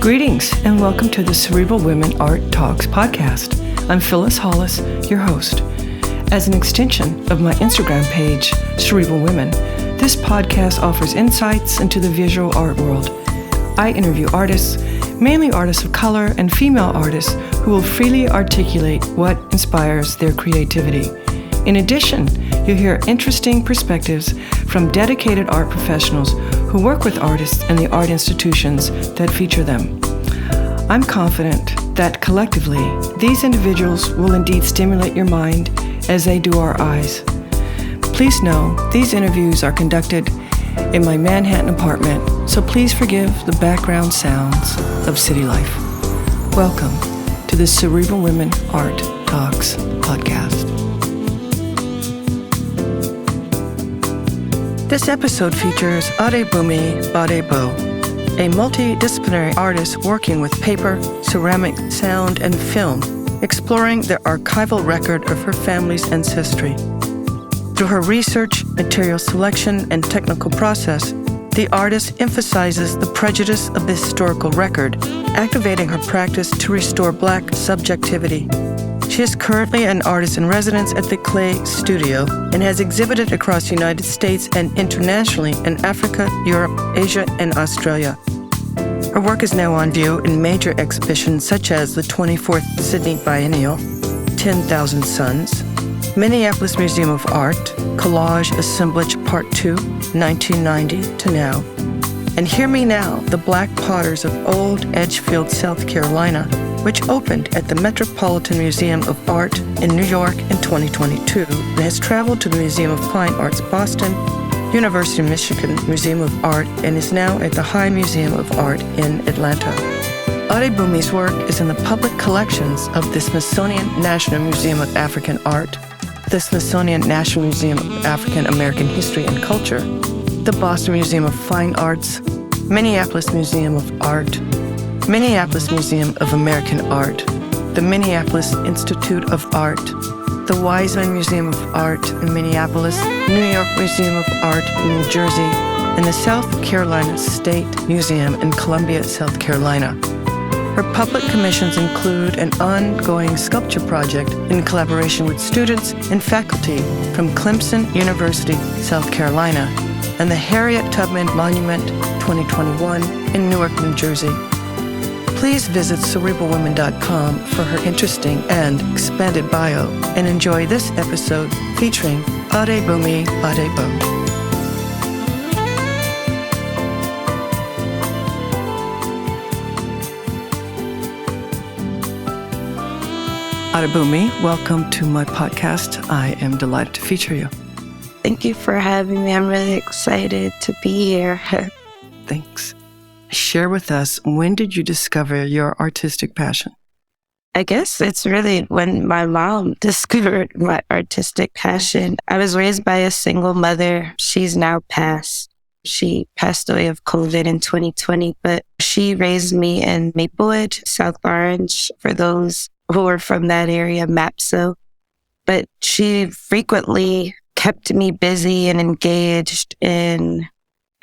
Greetings and welcome to the Cerebral Women Art Talks podcast. I'm Phyllis Hollis, your host. As an extension of my Instagram page, Cerebral Women, this podcast offers insights into the visual art world. I interview artists, mainly artists of color and female artists who will freely articulate what inspires their creativity. In addition, you'll hear interesting perspectives from dedicated art professionals who work with artists and the art institutions that feature them. I'm confident that collectively, these individuals will indeed stimulate your mind as they do our eyes. Please know these interviews are conducted in my Manhattan apartment, so please forgive the background sounds of city life. Welcome to the Cerebral Women Art Talks podcast. This episode features Adebunmi Gbadebo, a multidisciplinary artist working with paper, ceramic, sound, and film, exploring the archival record of her family's ancestry. Through her research, material selection, and technical process, the artist emphasizes the prejudice of the historical record, activating her practice to restore Black subjectivity. She is currently an artist in residence at the Clay Studio and has exhibited across the United States and internationally in Africa, Europe, Asia, and Australia. Her work is now on view in major exhibitions such as the 24th Sydney Biennale, 10,000 Suns, Minneapolis Museum of Art, Collage, Assemblage Part II, 1990 to now. And Hear Me Now, the Black Potters of Old Edgefield, South Carolina, which opened at the Metropolitan Museum of Art in New York in 2022 and has traveled to the Museum of Fine Arts Boston, University of Michigan Museum of Art, and is now at the High Museum of Art in Atlanta. Adebunmi's work is in the public collections of the Smithsonian National Museum of African Art, the Smithsonian National Museum of African American History and Culture, the Boston Museum of Fine Arts, Minneapolis Museum of Art, Minneapolis Museum of American Art, the Minneapolis Institute of Art, the Wiseman Museum of Art in Minneapolis, New York Museum of Art in New Jersey, and the South Carolina State Museum in Columbia, South Carolina. Her public commissions include an ongoing sculpture project in collaboration with students and faculty from Clemson University, South Carolina, and the Harriet Tubman Monument 2021 in Newark, New Jersey. Please visit cerebralwomen.com for her interesting and expanded bio and enjoy this episode featuring Adebunmi Gbadebo. Adebunmi, welcome to my podcast. I am delighted to feature you. Thank you for having me. I'm really excited to be here. Thanks. Share with us, when did you discover your artistic passion? I guess it's really when my mom discovered my artistic passion. I was raised by a single mother. She's now passed. She passed away of COVID in 2020, but she raised me in Maplewood, South Orange, for those who are from that area, Maxwell. But she frequently kept me busy and engaged in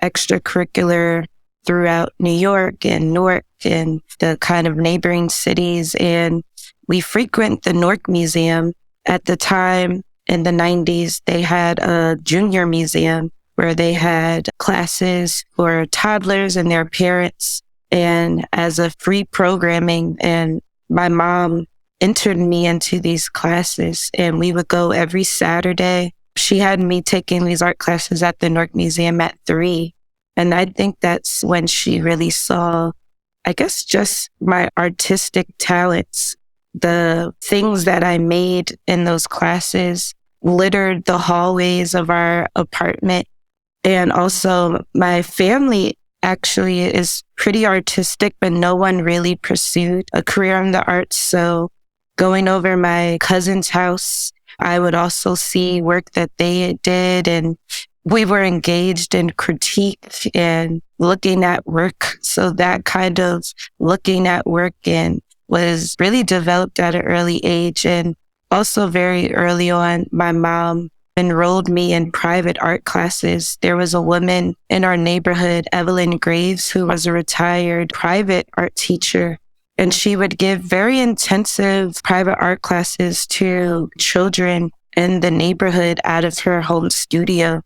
extracurricular throughout New York and Newark and the kind of neighboring cities. And we frequent the Newark Museum. At the time, in the 90s, they had a junior museum where they had classes for toddlers and their parents and as a free programming. And my mom entered me into these classes and we would go every Saturday. She had me taking these art classes at the Newark Museum at 3. And I think that's when she really saw, I guess, just my artistic talents. The things that I made in those classes littered the hallways of our apartment. And also my family actually is pretty artistic, but no one really pursued a career in the arts. So going over my cousin's house, I would also see work that they did, and we were engaged in critique and looking at work. So that kind of looking at work and was really developed at an early age. And also very early on, my mom enrolled me in private art classes. There was a woman in our neighborhood, Evelyn Graves, who was a retired private art teacher. And she would give very intensive private art classes to children in the neighborhood out of her home studio.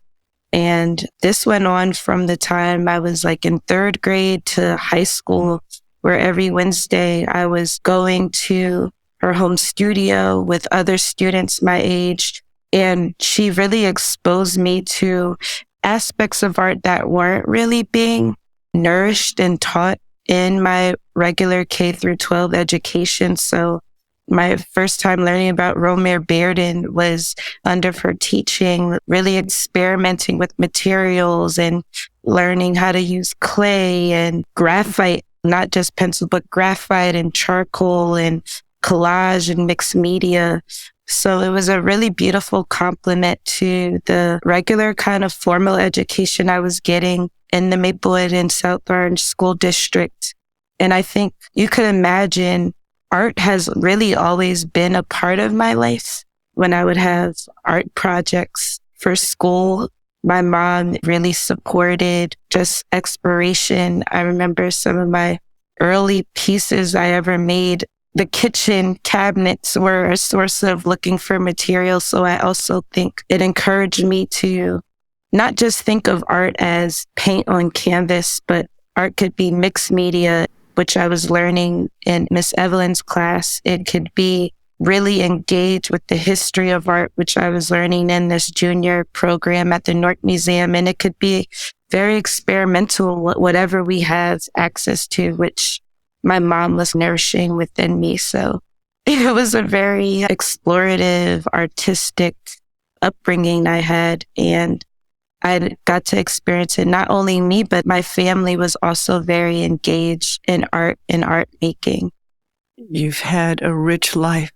And this went on from the time I was like in third grade to high school, where every Wednesday I was going to her home studio with other students my age. And she really exposed me to aspects of art that weren't really being nourished and taught in my regular K through 12 education. So my first time learning about Romare Bearden was under her teaching, really experimenting with materials and learning how to use clay and graphite, not just pencil, but graphite and charcoal and collage and mixed media. So it was a really beautiful complement to the regular kind of formal education I was getting in the Maplewood and South Orange School District. And I think you could imagine art has really always been a part of my life. When I would have art projects for school, my mom really supported just exploration. I remember some of my early pieces I ever made. The kitchen cabinets were a source of looking for materials. So I also think it encouraged me to not just think of art as paint on canvas, but art could be mixed media, which I was learning in Miss Evelyn's class. It could be really engaged with the history of art, which I was learning in this junior program at the North Museum. And it could be very experimental, whatever we have access to, which my mom was nourishing within me. So it was a very explorative, artistic upbringing I had. And I got to experience it. Not only me, but my family was also very engaged in art and art making. You've had a rich life.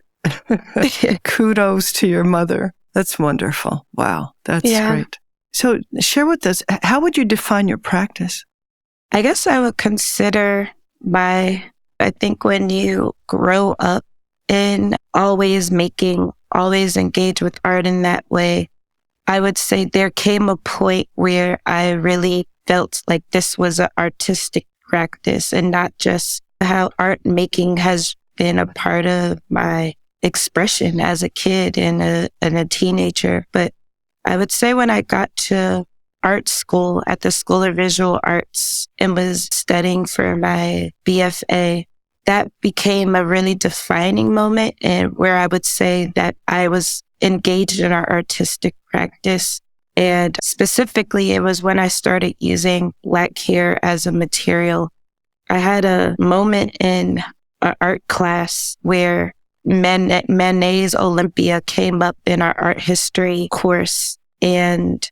Kudos to your mother. That's wonderful. Wow, that's great. So share with us, how would you define your practice? I guess I would consider I think when you grow up in always engage with art in that way, I would say there came a point where I really felt like this was an artistic practice and not just how art making has been a part of my expression as a kid and a teenager. But I would say when I got to art school at the School of Visual Arts and was studying for my BFA, that became a really defining moment, and where I would say that I was engaged in our artistic practice. And specifically, it was when I started using Black hair as a material. I had a moment in an art class where Manet's Olympia came up in our art history course. And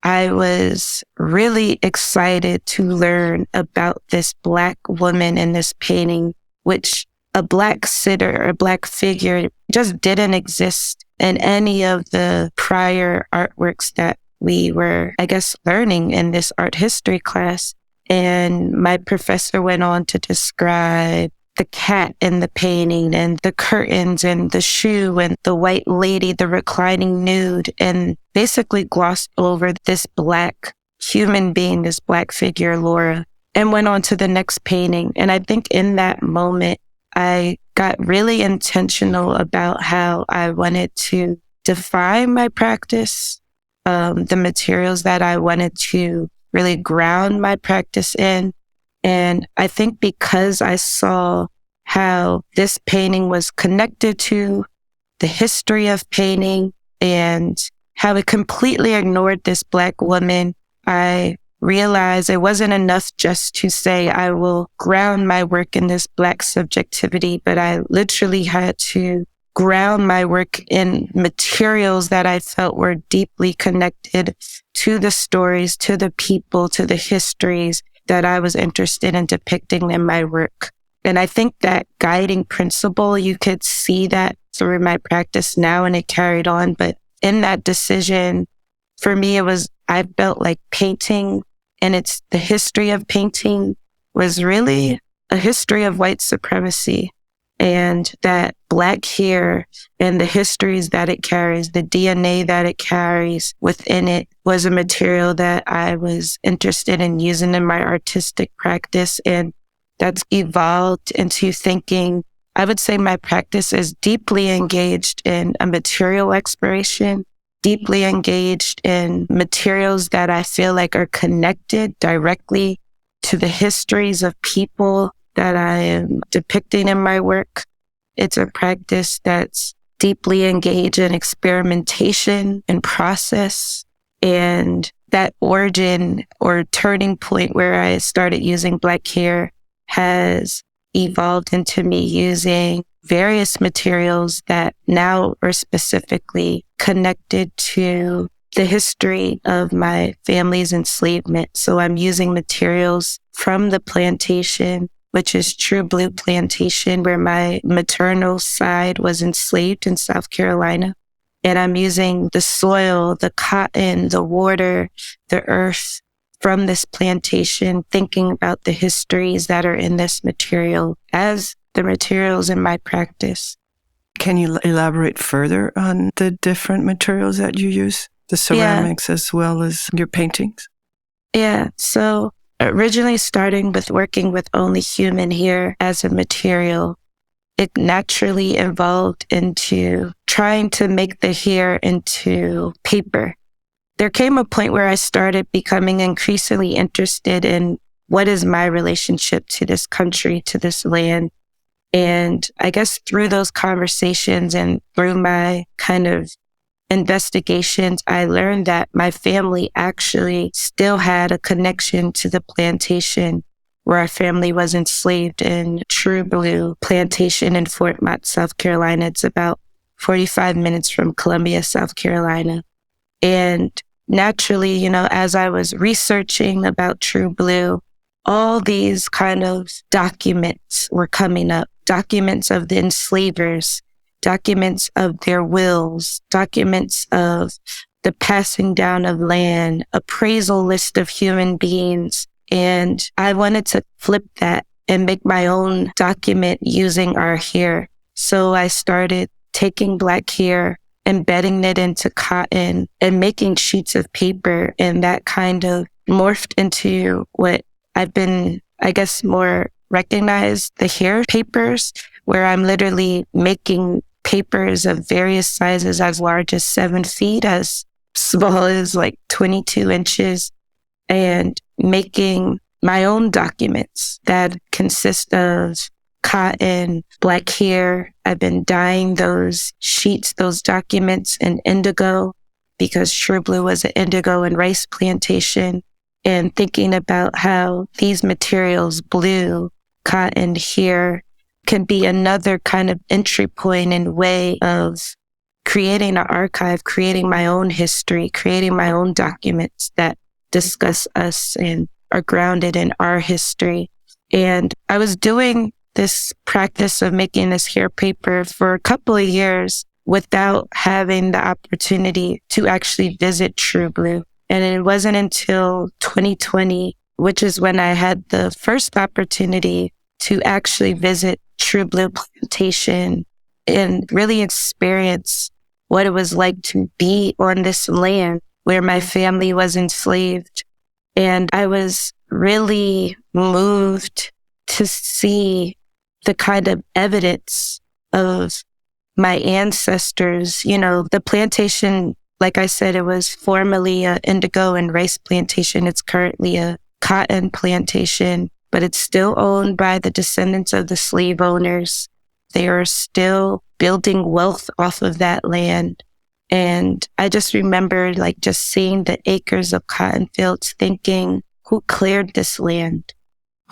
I was really excited to learn about this Black woman in this painting, which a Black sitter, a Black figure just didn't exist in any of the prior artworks that we were, I guess, learning in this art history class. And my professor went on to describe the cat in the painting and the curtains and the shoe and the white lady, the reclining nude, and basically glossed over this Black human being, this Black figure, Laura, and went on to the next painting. And I think in that moment, I got really intentional about how I wanted to define my practice, the materials that I wanted to really ground my practice in. And I think because I saw how this painting was connected to the history of painting and how it completely ignored this Black woman, I realized it wasn't enough just to say I will ground my work in this Black subjectivity, but I literally had to ground my work in materials that I felt were deeply connected to the stories, to the people, to the histories that I was interested in depicting in my work. And I think that guiding principle, you could see that through my practice now, and it carried on. But in that decision, for me, I felt like painting and the history of painting was really a history of white supremacy. And that Black hair and the histories that it carries, the DNA that it carries within it, was a material that I was interested in using in my artistic practice. And that's evolved into thinking, I would say my practice is deeply engaged in a material exploration, deeply engaged in materials that I feel like are connected directly to the histories of people that I am depicting in my work. It's a practice that's deeply engaged in experimentation and process. And that origin or turning point where I started using Black hair has evolved into me using various materials that now are specifically connected to the history of my family's enslavement. So I'm using materials from the plantation, which is True Blue Plantation, where my maternal side was enslaved in South Carolina. And I'm using the soil, the cotton, the water, the earth from this plantation, thinking about the histories that are in this material as the materials in my practice. Can you elaborate further on the different materials that you use, the ceramics as well as your paintings? Yeah, so originally starting with working with only human hair as a material, it naturally evolved into trying to make the hair into paper. There came a point where I started becoming increasingly interested in what is my relationship to this country, to this land. And I guess through those conversations and through my kind of investigations, I learned that my family actually still had a connection to the plantation where our family was enslaved in True Blue Plantation in Fort Mott, South Carolina. It's about 45 minutes from Columbia, South Carolina. And naturally, you know, as I was researching about True Blue, all these kind of documents were coming up, documents of the enslavers, documents of their wills, documents of the passing down of land, appraisal list of human beings. And I wanted to flip that and make my own document using our hair. So I started taking Black hair, embedding it into cotton and making sheets of paper. And that kind of morphed into what I've been, I guess, more recognized, the hair papers, where I'm literally making papers of various sizes as large as 7 feet, as small as like 22 inches, and making my own documents that consist of cotton, Black hair. I've been dyeing those sheets, those documents in indigo, because True Blue was an indigo and rice plantation, and thinking about how these materials, blue, cotton, hair, can be another kind of entry point and way of creating an archive, creating my own history, creating my own documents that discuss us and are grounded in our history. And I was doing this practice of making this hair paper for a couple of years without having the opportunity to actually visit True Blue. And it wasn't until 2020, which is when I had the first opportunity to actually visit True Blue Plantation and really experience what it was like to be on this land where my family was enslaved. And I was really moved to see the kind of evidence of my ancestors. You know, the plantation, like I said, it was formerly an indigo and rice plantation. It's currently a cotton plantation, but it's still owned by the descendants of the slave owners. They are still building wealth off of that land. And I just remember like just seeing the acres of cotton fields, thinking, who cleared this land?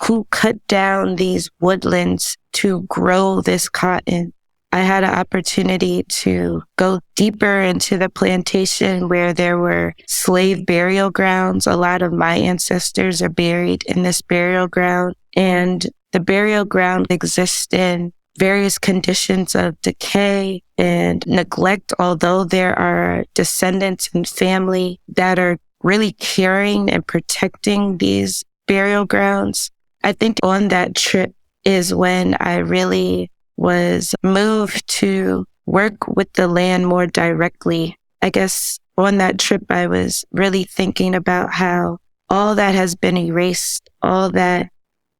Who cut down these woodlands to grow this cotton? I had an opportunity to go deeper into the plantation where there were slave burial grounds. A lot of my ancestors are buried in this burial ground, and the burial ground exists in various conditions of decay and neglect, although there are descendants and family that are really caring and protecting these burial grounds. I think on that trip is when I really was moved to work with the land more directly. I guess on that trip, I was really thinking about how all that has been erased, all that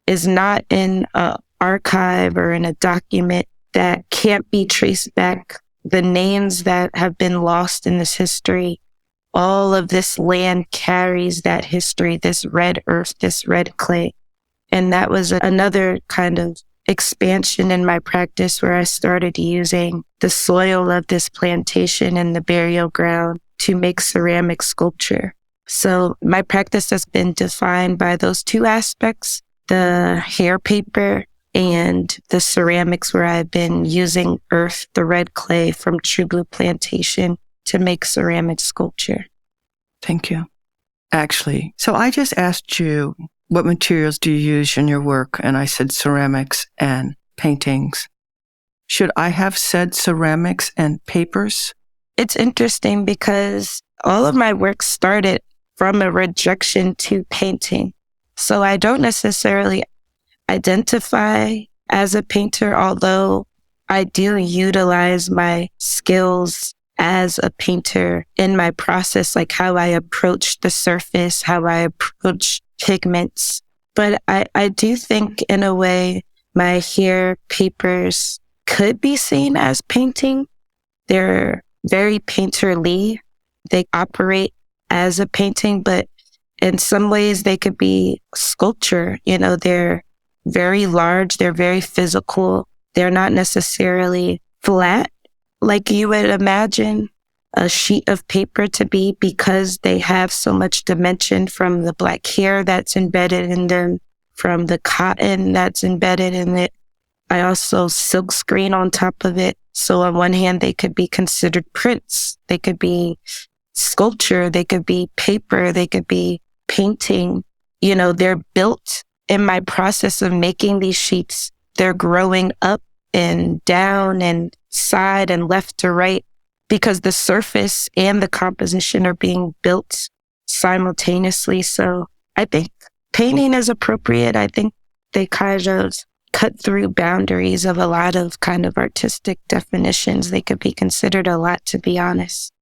is not in an archive or in a document that can't be traced back, the names that have been lost in this history, all of this land carries that history, this red earth, this red clay. And that was another kind of expansion in my practice where I started using the soil of this plantation and the burial ground to make ceramic sculpture. So my practice has been defined by those two aspects, the hair paper and the ceramics, where I've been using earth, the red clay from True Blue Plantation, to make ceramic sculpture. Thank you. Actually, so I just asked you, what materials do you use in your work? And I said ceramics and paintings. Should I have said ceramics and papers? It's interesting because all of my work started from a rejection to painting. So I don't necessarily identify as a painter, although I do utilize my skills as a painter in my process, like how I approach the surface, how I approach pigments. But I do think in a way my hair papers could be seen as painting. They're very painterly. They operate as a painting, but in some ways they could be sculpture. You know, they're very large. They're very physical. They're not necessarily flat like you would imagine a sheet of paper to be, because they have so much dimension from the black hair that's embedded in them, from the cotton that's embedded in it. I also silk screen on top of it. So on one hand, they could be considered prints. They could be sculpture. They could be paper. They could be painting. You know, they're built in my process of making these sheets. They're growing up and down and side and left to right, because the surface and the composition are being built simultaneously. So I think painting is appropriate. I think they kind of cut through boundaries of a lot of kind of artistic definitions. They could be considered a lot, to be honest.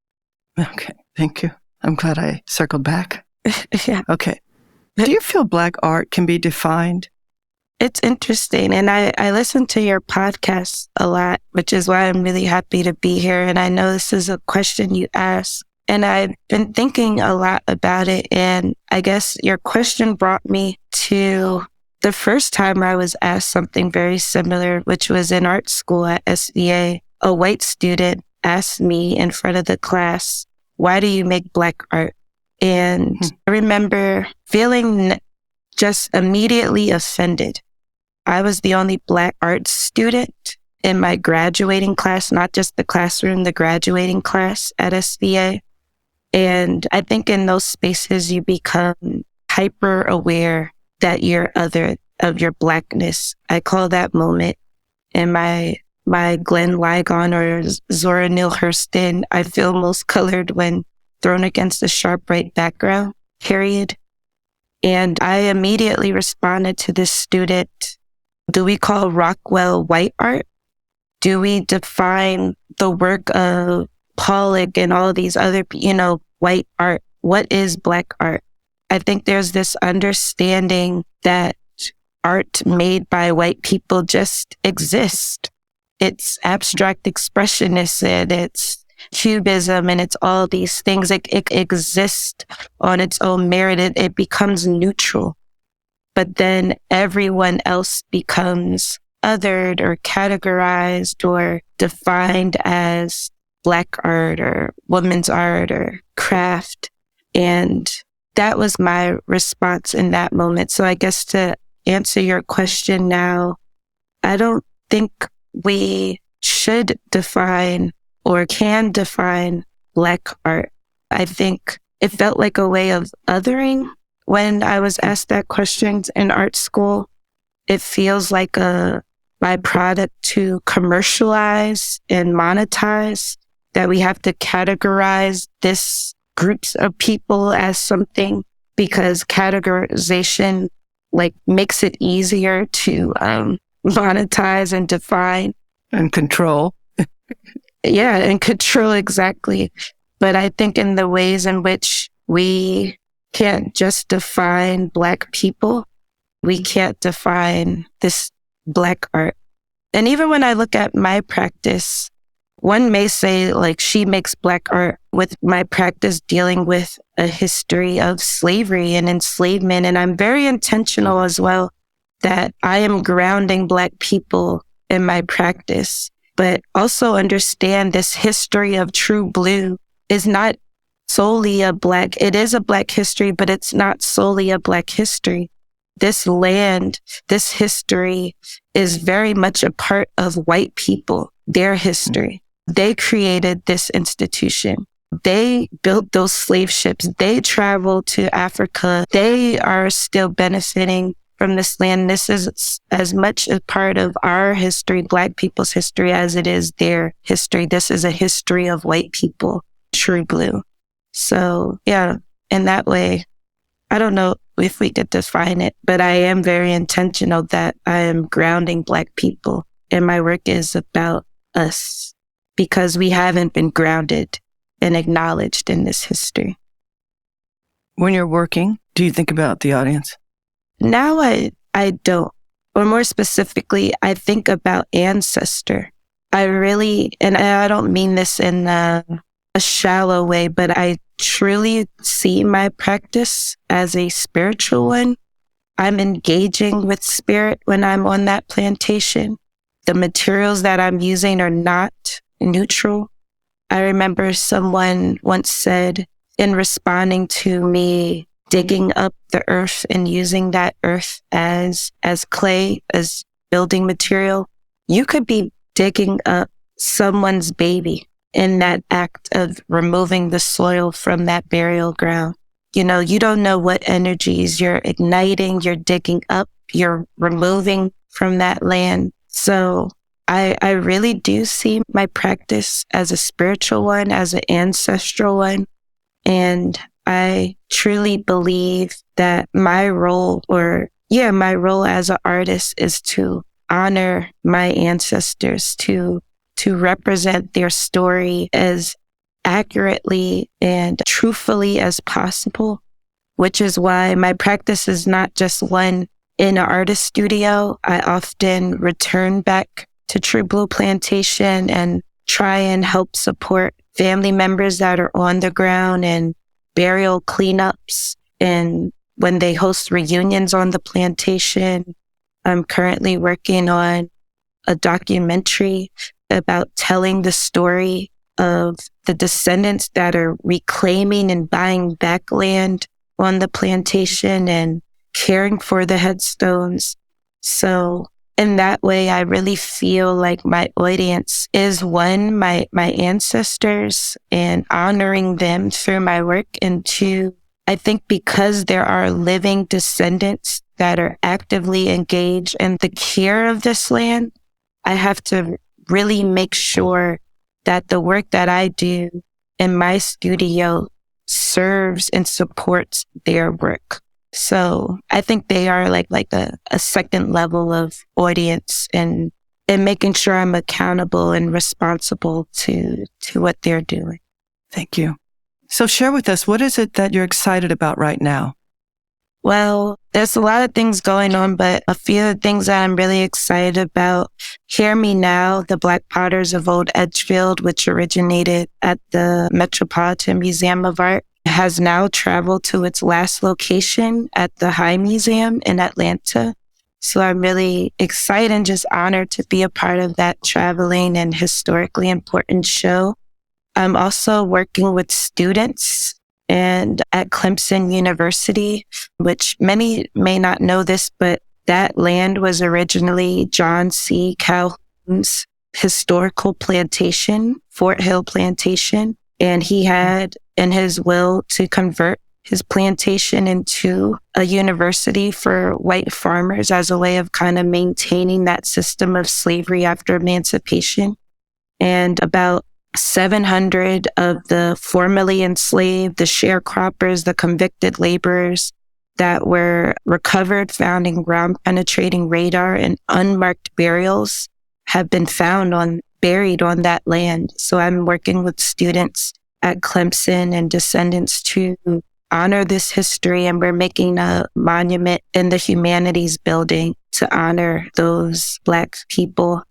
Okay, thank you. I'm glad I circled back. Yeah. Okay. Do you feel Black art can be defined? It's interesting. And I listen to your podcast a lot, which is why I'm really happy to be here. And I know this is a question you asked, and I've been thinking a lot about it. And I guess your question brought me to the first time I was asked something very similar, which was in art school at SVA. A white student asked me in front of the class, "Why do you make Black art?" And I remember feeling just immediately offended. I was the only Black art student in my graduating class, not just the classroom, the graduating class at SVA. And I think in those spaces, you become hyper aware that you're other, of your Blackness. I call that moment in my Glenn Ligon or Zora Neale Hurston, I feel most colored when thrown against a sharp right background, period. And I immediately responded to this student, do we call Rockwell white art? Do we define the work of Pollock and all of these other, white art? What is Black art? I think there's this understanding that art made by white people just exists. It's abstract expressionist and it's cubism and it's all these things. It exists on its own merit. It becomes neutral. But then everyone else becomes othered or categorized or defined as Black art or women's art or craft. And that was my response in that moment. So I guess to answer your question now, I don't think we should define or can define Black art. I think it felt like a way of othering when I was asked that question in art school. It feels like a byproduct to commercialize and monetize, that we have to categorize this groups of people as something, because categorization makes it easier to monetize and define. And control. Yeah, and control, exactly. But I think in the ways in which we can't just define Black people, we can't define this Black art. And even when I look at my practice, one may say, like, she makes Black art with my practice dealing with a history of slavery and enslavement. And I'm very intentional as well that I am grounding Black people in my practice, but also understand this history of true blue is not solely it is a Black history, but it's not solely a Black history. This land, this history is very much a part of white people, their history. They created this institution. They built those slave ships. They traveled to Africa. They are still benefiting from this land. This is as much a part of our history, Black people's history, as it is their history. This is a history of white people, true blue. So yeah, in that way, I don't know if we could define it, but I am very intentional that I am grounding Black people. And my work is about us because we haven't been grounded and acknowledged in this history. When you're working, do you think about the audience? Now I don't. Or more specifically, I think about ancestor. And I don't mean this in a shallow way, but I truly see my practice as a spiritual one. I'm engaging with spirit when I'm on that plantation. The materials that I'm using are not neutral. I remember someone once said, in responding to me digging up the earth and using that earth as clay, as building material, you could be digging up someone's baby in that act of removing the soil from that burial ground. You know, you don't know what energies you're igniting, you're digging up, you're removing from that land. So I really do see my practice as a spiritual one, as an ancestral one. And I truly believe that my role as an artist is to honor my ancestors, to represent their story as accurately and truthfully as possible, which is why my practice is not just one in an artist studio. I often return back to True Blue Plantation and try and help support family members that are on the ground and burial cleanups. And when they host reunions on the plantation, I'm currently working on a documentary about telling the story of the descendants that are reclaiming and buying back land on the plantation and caring for the headstones. So in that way, I really feel like my audience is one, my ancestors, and honoring them through my work. And two, I think because there are living descendants that are actively engaged in the care of this land, I have to really make sure that the work that I do in my studio serves and supports their work. So I think they are like a second level of audience and making sure I'm accountable and responsible to what they're doing. Thank you. So share with us, what is it that you're excited about right now? Well, there's a lot of things going on, but a few of the things that I'm really excited about. Hear Me Now, the Black Potters of Old Edgefield, which originated at the Metropolitan Museum of Art, has now traveled to its last location at the High Museum in Atlanta. So I'm really excited and just honored to be a part of that traveling and historically important show. I'm also working with students and at Clemson University, which many may not know this, but that land was originally John C. Calhoun's historical plantation, Fort Hill Plantation. And he had in his will to convert his plantation into a university for white farmers as a way of kind of maintaining that system of slavery after emancipation. And about 700 of the formerly enslaved, the sharecroppers, the convicted laborers that were recovered, found in ground-penetrating radar and unmarked burials have been found buried on that land. So I'm working with students at Clemson and descendants to honor this history, and we're making a monument in the Humanities building to honor those Black people.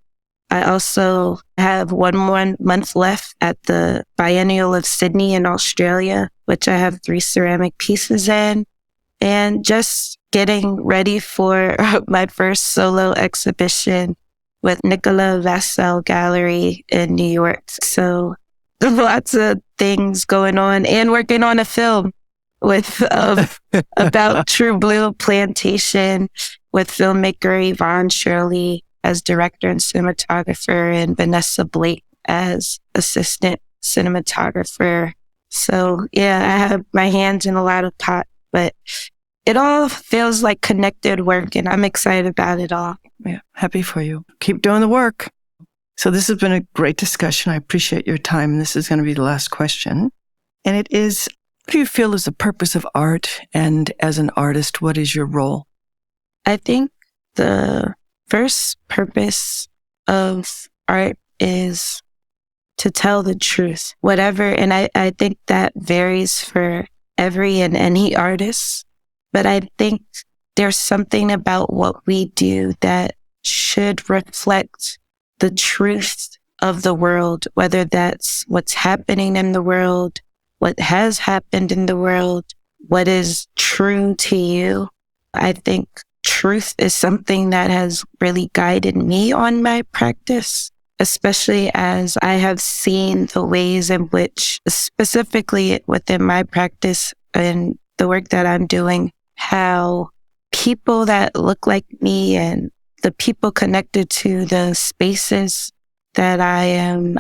I also have one more month left at the Biennial of Sydney in Australia, which I have 3 ceramic pieces in, and just getting ready for my first solo exhibition with Nicola Vassell Gallery in New York. So lots of things going on, and working on a film with about True Blue Plantation with filmmaker Yvonne Shirley as director and cinematographer, and Vanessa Blake as assistant cinematographer. So yeah, I have my hands in a lot of pots, but it all feels like connected work, and I'm excited about it all. Yeah, happy for you. Keep doing the work. So this has been a great discussion. I appreciate your time. This is going to be the last question. And it is, what do you feel is the purpose of art? And as an artist, what is your role? I think the first purpose of art is to tell the truth, whatever. And I think that varies for every and any artist. But I think there's something about what we do that should reflect the truth of the world, whether that's what's happening in the world, what has happened in the world, what is true to you. I think truth is something that has really guided me on my practice, especially as I have seen the ways in which, specifically within my practice and the work that I'm doing, how people that look like me and the people connected to the spaces that I am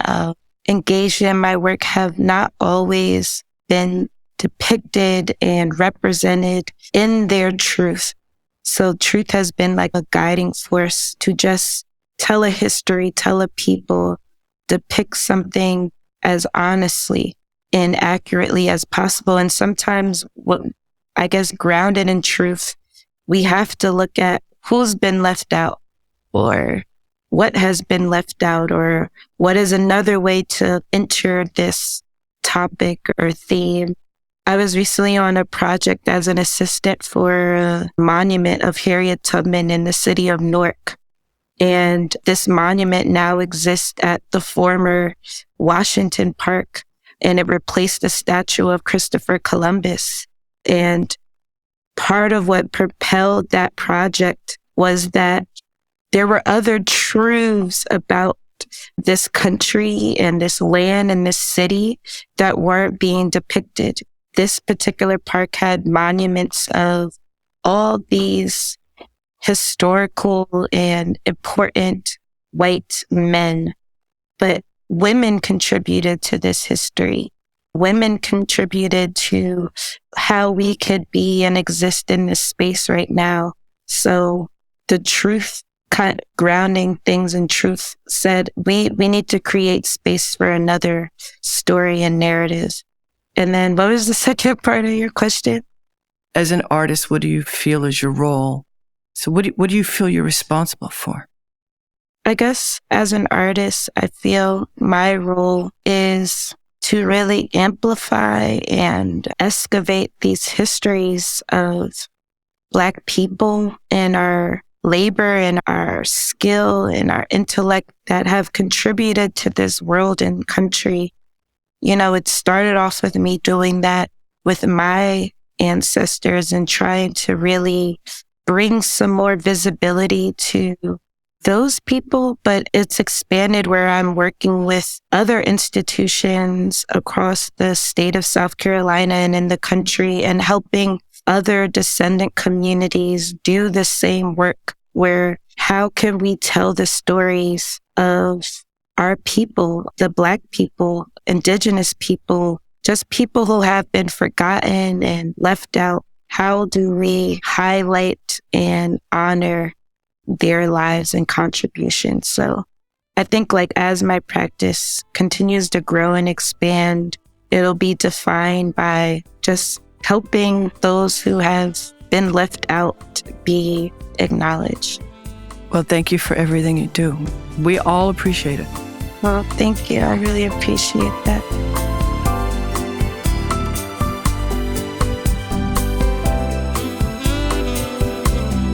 engaged in my work have not always been depicted and represented in their truth. So truth has been like a guiding force to just tell a history, tell a people, depict something as honestly and accurately as possible. And sometimes, what I guess, grounded in truth, we have to look at who's been left out, or what has been left out, or what is another way to enter this topic or theme. I was recently on a project as an assistant for a monument of Harriet Tubman in the city of Newark. And this monument now exists at the former Washington Park, and it replaced a statue of Christopher Columbus. And part of what propelled that project was that there were other truths about this country and this land and this city that weren't being depicted. This particular park had monuments of all these historical and important white men, but women contributed to this history. Women contributed to how we could be and exist in this space right now. So the truth, kind of grounding things in truth, said we need to create space for another story and narrative. And then what was the second part of your question? As an artist, what do you feel is your role? So what do you feel you're responsible for? I guess as an artist, I feel my role is to really amplify and excavate these histories of Black people and our labor and our skill and our intellect that have contributed to this world and country. You know, it started off with me doing that with my ancestors and trying to really bring some more visibility to those people, but it's expanded where I'm working with other institutions across the state of South Carolina and in the country, and helping other descendant communities do the same work, where how can we tell the stories of our people, the Black people, Indigenous people, just people who have been forgotten and left out? How do we highlight and honor their lives and contributions? So I think, like, as my practice continues to grow and expand, it'll be defined by just helping those who have been left out be acknowledged. Well, thank you for everything you do. We all appreciate it. Well, thank you. I really appreciate that.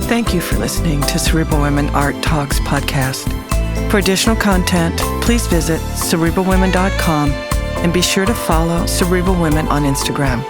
Thank you for listening to Cerebral Women Art Talks podcast. For additional content, please visit cerebralwomen.com and be sure to follow Cerebral Women on Instagram.